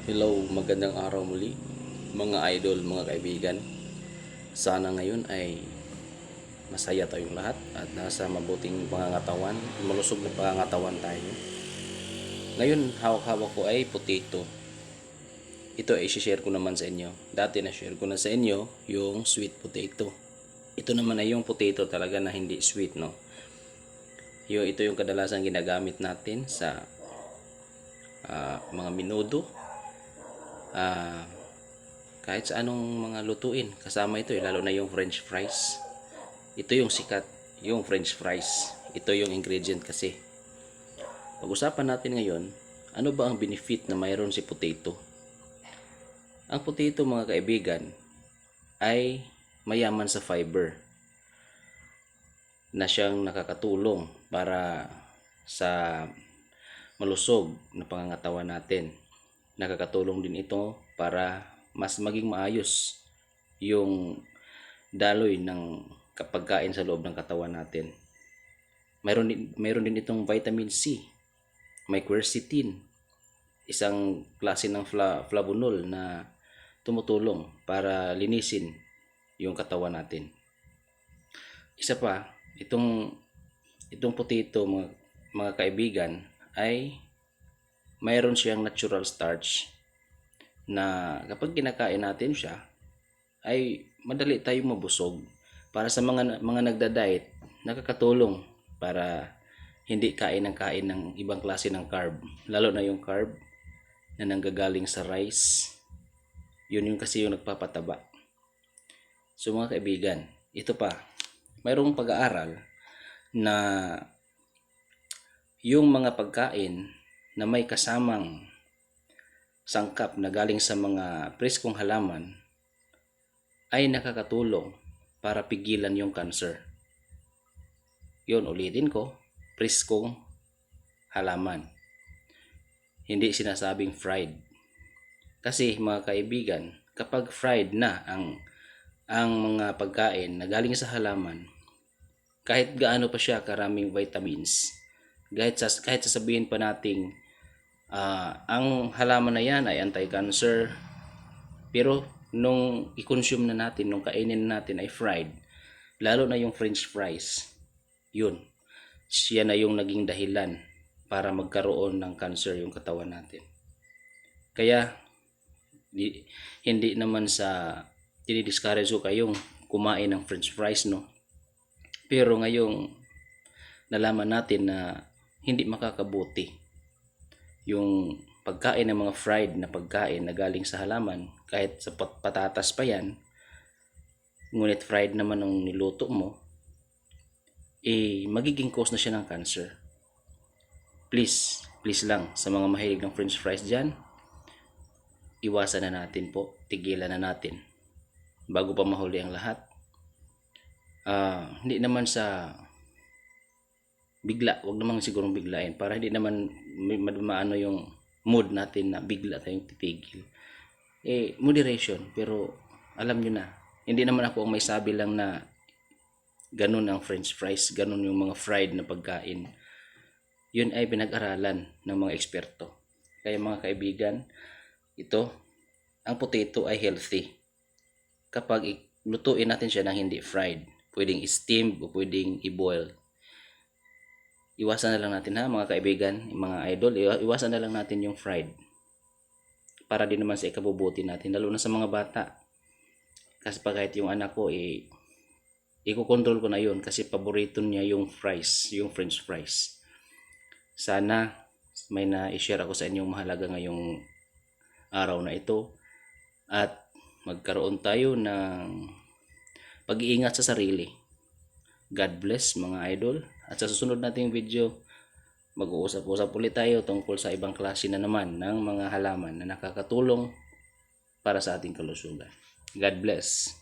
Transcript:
Hello, magandang araw muli mga idol, mga kaibigan. Sana ngayon ay masaya tayong lahat at nasa mabuting pangangatawan, malusog na pangangatawan tayo. Ngayon, hawak-hawak ko ay potato. Ito ay share ko naman sa inyo. Dati na share ko na sa inyo yung sweet potato. Ito naman ay yung potato talaga na hindi sweet, no? Ito yung kadalasan ginagamit natin sa mga minudo, ah, kahit sa anong mga lutuin kasama ito lalo na yung french fries. Ito yung sikat, yung french fries. Ito yung ingredient kasi. Pag-usapan natin ngayon, ano ba ang benefit na mayroon si potato? Ang potato, mga kaibigan, ay mayaman sa fiber na siyang nakakatulong para sa malusog na pangangatawan natin. Nakakatulong din ito para mas maging maayos yung daloy ng pagkain sa loob ng katawan natin. Mayroon din itong vitamin C, may quercetin, isang klase ng flavonol na tumutulong para linisin yung katawan natin. Isa pa, itong potato, mga kaibigan, ay mayroon siyang natural starch na kapag kinakain natin siya ay madali tayong mabusog. Para sa mga nagda-diet, nakakatulong para hindi kain ng ibang klase ng carb, lalo na yung carb na nanggagaling sa rice. Yun kasi yung nagpapataba. So mga kaibigan, ito pa, mayroong pag-aaral na yung mga pagkain na may kasamang sangkap na galing sa mga preskong halaman ay nakakatulong para pigilan yung cancer. Yun, ulitin ko, preskong halaman. Hindi sinasabing fried. Kasi mga kaibigan, kapag fried na ang mga pagkain na galing sa halaman, kahit gaano pa siya karaming vitamins, kahit sasabihin pa nating ang halaman na yan ay anti-cancer, pero nung i-consume na natin, nung kainin natin ay fried, lalo na yung french fries, yun, siya na yung naging dahilan para magkaroon ng cancer yung katawan natin. Kaya hindi naman sa dinidiscourage ko kayong kumain ng french fries, no? Pero ngayong nalaman natin na hindi makakabuti yung pagkain ng mga fried na pagkain na galing sa halaman, kahit sa patatas pa yan, ngunit fried naman ang niluto mo, magiging cause na siya ng cancer. Please lang, sa mga mahilig ng french fries dyan, iwasan na natin po, tigilan na natin bago pa mahuli ang lahat. Hindi naman sa bigla, wag naman sigurong biglain para hindi naman maano yung mood natin na bigla tayong titigil. Moderation, pero alam nyo na, hindi naman ako ang may sabi lang na ganun ang french fries, ganun yung mga fried na pagkain. Yun ay pinag-aralan ng mga eksperto. Kaya mga kaibigan, ang potato ay healthy kapag lutuin natin siya ng hindi fried. Pwedeng steam o pwedeng i-boil. Iwasan na lang natin, ha mga kaibigan, mga idol, iwasan na lang natin yung fried para din naman sa ikabubuti natin, lalo na sa mga bata. Kasi kahit yung anak ko, iko-control ko na yun kasi paborito niya yung fries, yung french fries. Sana may na-share ako sa inyong mahalaga ngayong araw na ito at magkaroon tayo ng pag-iingat sa sarili. God bless mga idol. At sa susunod nating video, mag-uusap-usap ulit tayo tungkol sa ibang klase na naman ng mga halaman na nakakatulong para sa ating kalusugan. God bless.